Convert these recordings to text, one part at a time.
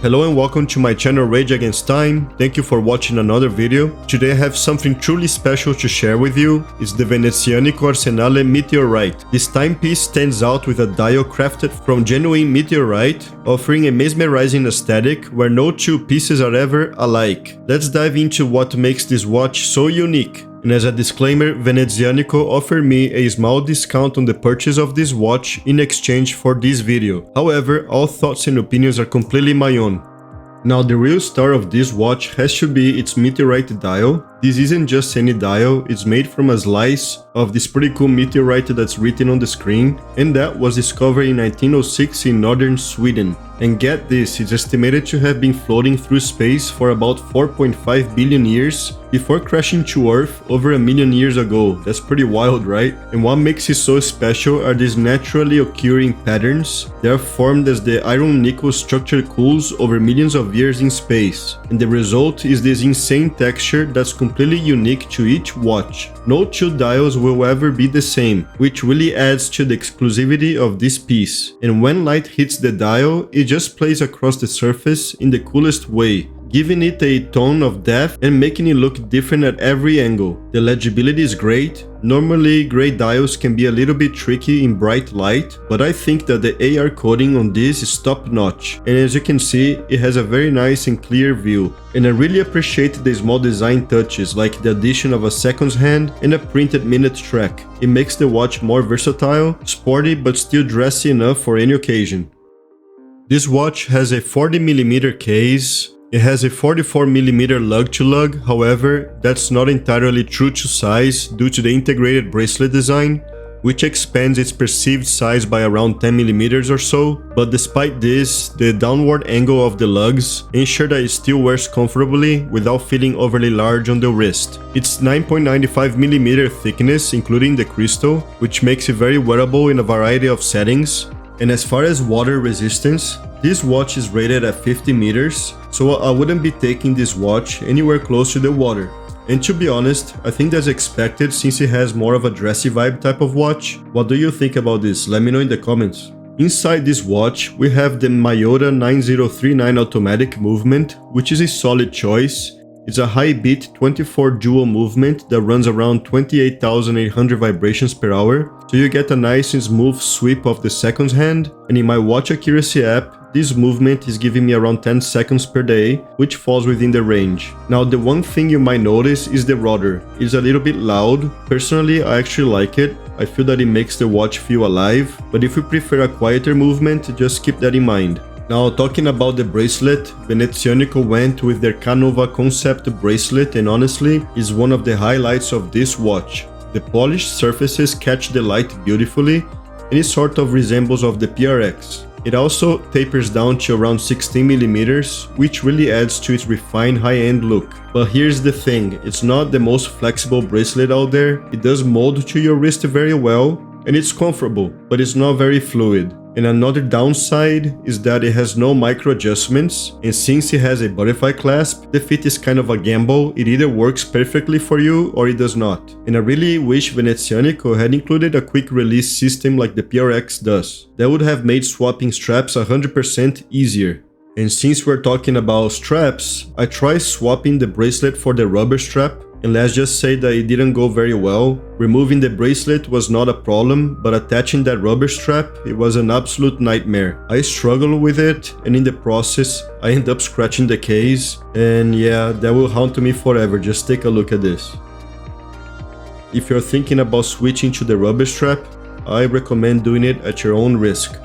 Hello and welcome to my channel Rage Against Time. Thank you for watching another video. Today I have something truly special to share with you. It's the Venezianico Arsenale Meteorite. This timepiece stands out with a dial crafted from genuine meteorite, offering a mesmerizing aesthetic where no two pieces are ever alike. Let's dive into what makes this watch so unique. And as a disclaimer, Venezianico offered me a small discount on the purchase of this watch in exchange for this video. However, all thoughts and opinions are completely my own. Now, the real star of this watch has to be its meteorite dial. This isn't just any dial, it's made from a slice of this pretty cool meteorite that's written on the screen, and that was discovered in 1906 in northern Sweden. And get this, it's estimated to have been floating through space for about 4.5 billion years before crashing to Earth over 1 million years ago. That's pretty wild, right? And what makes it so special are these naturally occurring patterns. They are formed as the iron-nickel structure cools over millions of years in space. And the result is this insane texture that's completely unique to each watch. No two dials will ever be the same, which really adds to the exclusivity of this piece. And when light hits the dial, it just plays across the surface in the coolest way, giving it a tone of depth and making it look different at every angle. The legibility is great. Normally, gray dials can be a little bit tricky in bright light, but I think that the AR coating on this is top-notch, and as you can see, it has a very nice and clear view. And I really appreciate the small design touches, like the addition of a seconds hand and a printed minute track. It makes the watch more versatile, sporty, but still dressy enough for any occasion. This watch has a 40mm case. It has a 44mm lug-to-lug, however, that's not entirely true to size due to the integrated bracelet design, which expands its perceived size by around 10mm or so, but despite this, the downward angle of the lugs ensure that it still wears comfortably without feeling overly large on the wrist. It's 9.95mm thickness including the crystal, which makes it very wearable in a variety of settings. And as far as water resistance, this watch is rated at 50 meters, so I wouldn't be taking this watch anywhere close to the water. And to be honest, I think that's expected since it has more of a dressy vibe type of watch. What do you think about this? Let me know in the comments. Inside this watch, we have the Miyota 9039 automatic movement, which is a solid choice. It's a high-beat 24 dual movement that runs around 28,800 vibrations per hour, so you get a nice and smooth sweep of the seconds hand, and in my watch accuracy app, this movement is giving me around 10 seconds per day, which falls within the range. Now, the one thing you might notice is the rudder. It's a little bit loud. Personally, I actually like it. I feel that it makes the watch feel alive, but if you prefer a quieter movement, just keep that in mind. Now, talking about the bracelet, Venezianico went with their Canova concept bracelet, and honestly, is one of the highlights of this watch. The polished surfaces catch the light beautifully, and it sort of resembles of the PRX. It also tapers down to around 16mm, which really adds to its refined high-end look. But here's the thing, it's not the most flexible bracelet out there. It does mold to your wrist very well, and it's comfortable, but it's not very fluid. And another downside is that it has no micro adjustments, and since it has a butterfly clasp, the fit is kind of a gamble. It either works perfectly for you or it does not. And I really wish Venezianico had included a quick release system like the PRX does. That would have made swapping straps 100% easier. And since we're talking about straps, I tried swapping the bracelet for the rubber strap, and let's just say that it didn't go very well. Removing the bracelet was not a problem, but attaching that rubber strap, it was an absolute nightmare. I struggled with it, and in the process, I ended up scratching the case, and yeah, that will haunt me forever. Just take a look at this. If you're thinking about switching to the rubber strap, I recommend doing it at your own risk.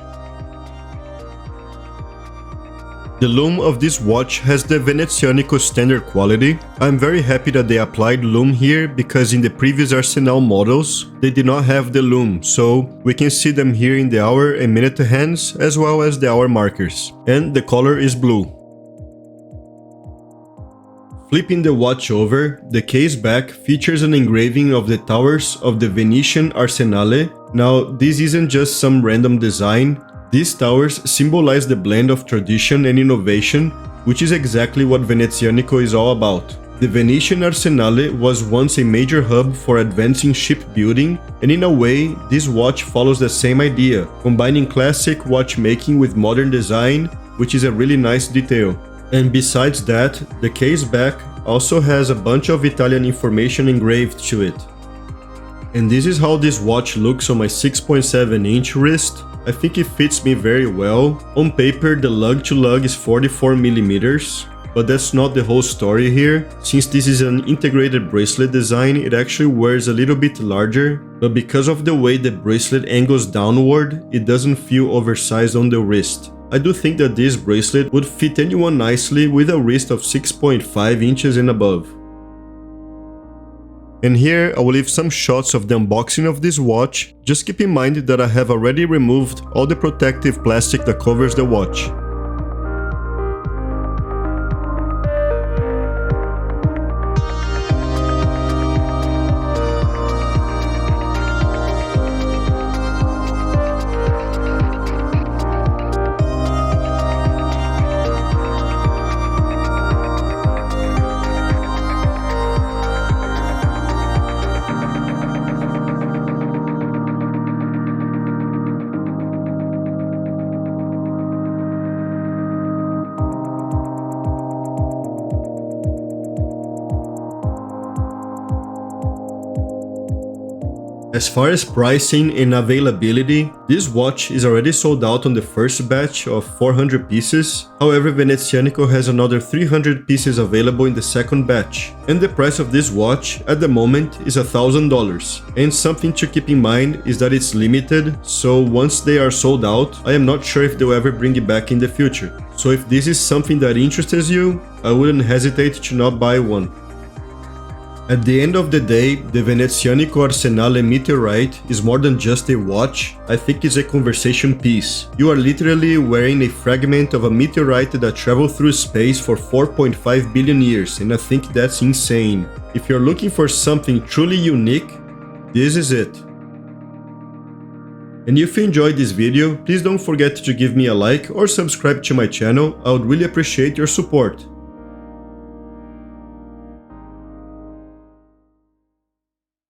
The lume of this watch has the Venezianico standard quality. I'm very happy that they applied lume here because in the previous Arsenal models, they did not have the lume, so we can see them here in the hour and minute hands as well as the hour markers. And the color is blue. Flipping the watch over, the case back features an engraving of the towers of the Venetian Arsenale. Now, this isn't just some random design. These towers symbolize the blend of tradition and innovation, which is exactly what Venezianico is all about. The Venetian Arsenale was once a major hub for advancing shipbuilding, and in a way, this watch follows the same idea, combining classic watchmaking with modern design which is a really nice detail. And besides that, the case back also has a bunch of Italian information engraved to it. And this is how this watch looks on my 6.7-inch wrist. I think it fits me very well. On paper, the lug to lug is 44mm, but that's not the whole story here. Since this is an integrated bracelet design, it actually wears a little bit larger, but because of the way the bracelet angles downward, it doesn't feel oversized on the wrist. I do think that this bracelet would fit anyone nicely with a wrist of 6.5 inches and above. And here I will leave some shots of the unboxing of this watch. Just keep in mind that I have already removed all the protective plastic that covers the watch. As far as pricing and availability, this watch is already sold out on the first batch of 400 pieces, however Venezianico has another 300 pieces available in the second batch, and the price of this watch at the moment is $1,000. And something to keep in mind is that it's limited, so once they are sold out, I am not sure if they'll ever bring it back in the future. So if this is something that interests you, I wouldn't hesitate to not buy one. At the end of the day, the Venezianico Arsenale Meteorite is more than just a watch. I think it's a conversation piece. You are literally wearing a fragment of a meteorite that traveled through space for 4.5 billion years, and I think that's insane. If you're looking for something truly unique, this is it. And if you enjoyed this video, please don't forget to give me a like or subscribe to my channel. I would really appreciate your support.